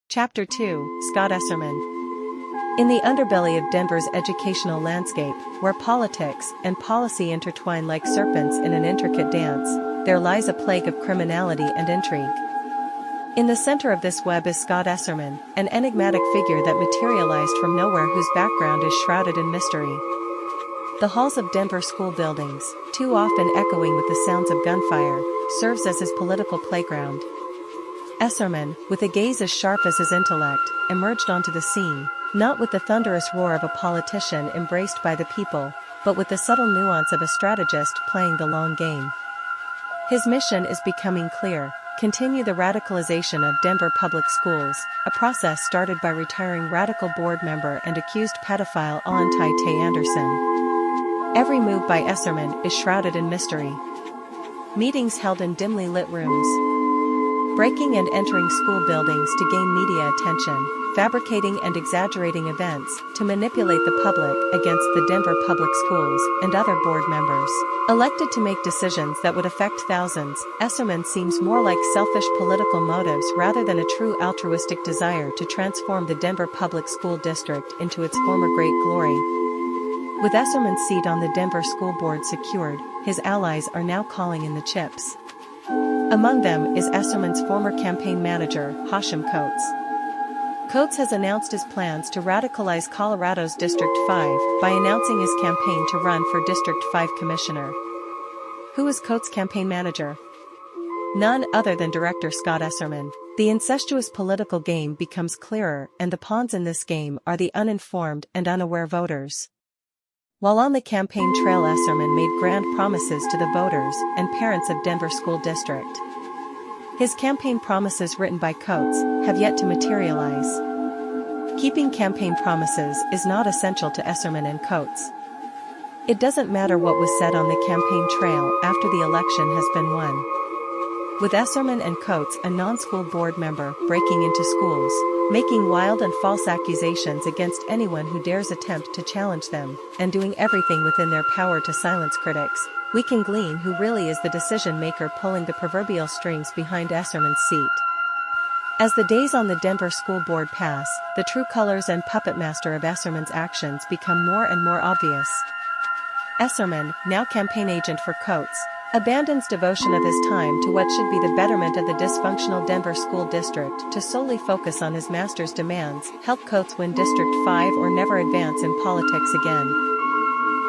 Chapter 2, Scott Esserman. In the underbelly of Denver's educational landscape, where politics and policy intertwine like serpents in an intricate dance, there lies a plague of criminality and intrigue. In the center of this web is Scott Esserman, an enigmatic figure that materialized from nowhere whose background is shrouded in mystery. The halls of Denver school buildings, too often echoing with the sounds of gunfire, serves as his political playground. Esserman, with a gaze as sharp as his intellect, emerged onto the scene, not with the thunderous roar of a politician embraced by the people, but with the subtle nuance of a strategist playing the long game. His mission is becoming clear: continue the radicalization of Denver public schools, a process started by retiring radical board member and accused pedophile Auon'tai. Every move by Esserman is shrouded in mystery. Meetings held in dimly lit rooms. Breaking and entering school buildings to gain media attention, fabricating and exaggerating events to manipulate the public against the Denver public schools and other board members. Elected to make decisions that would affect thousands, Esserman seems more like selfish political motives rather than a true altruistic desire to transform the Denver public school district into its former great glory. With Esserman's seat on the Denver school board secured, his allies are now calling in the chips. Among them is Esserman's former campaign manager, Hashim. Coates has announced his plans to radicalize Colorado's District 5 by announcing his campaign to run for District 5 commissioner. Who is Coates' campaign manager? None other than director Scott Esserman. The incestuous political game becomes clearer, and the pawns in this game are the uninformed and unaware voters. While on the campaign trail, Esserman made grand promises to the voters and parents of Denver School District. His campaign promises, written by Coates, have yet to materialize. Keeping campaign promises is not essential to Esserman and Coates. It doesn't matter what was said on the campaign trail after the election has been won. With Esserman and Coates, a non-school board member, breaking into schools, making wild and false accusations against anyone who dares attempt to challenge them, and doing everything within their power to silence critics, we can glean who really is the decision-maker pulling the proverbial strings behind Esserman's seat. As the days on the Denver school board pass, the true colors and puppet master of Esserman's actions become more and more obvious. Esserman, now campaign agent for Coates, abandons devotion of his time to what should be the betterment of the dysfunctional Denver school district to solely focus on his master's demands: help Coates win District 5 or never advance in politics again.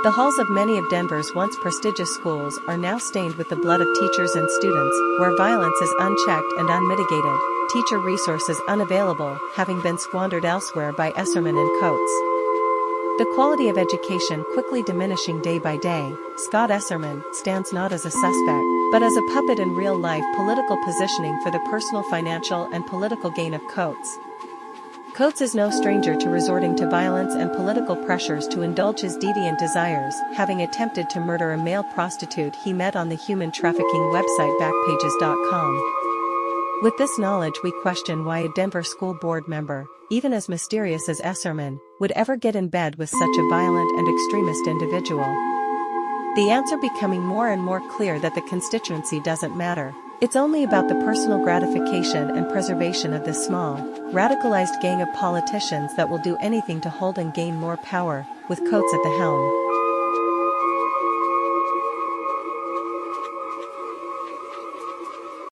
The halls of many of Denver's once prestigious schools are now stained with the blood of teachers and students, where violence is unchecked and unmitigated, teacher resources unavailable, having been squandered elsewhere by Esserman and Coates. The quality of education quickly diminishing day by day, Scott Esserman stands not as a suspect, but as a puppet in real-life political positioning for the personal, financial, and political gain of Coates. Coates is no stranger to resorting to violence and political pressures to indulge his deviant desires, having attempted to murder a male prostitute he met on the human trafficking website Backpages.com. With this knowledge, we question why a Denver school board member, even as mysterious as Esserman, would ever get in bed with such a violent and extremist individual. The answer becoming more and more clear that the constituency doesn't matter. It's only about the personal gratification and preservation of this small, radicalized gang of politicians that will do anything to hold and gain more power, with Coates at the helm.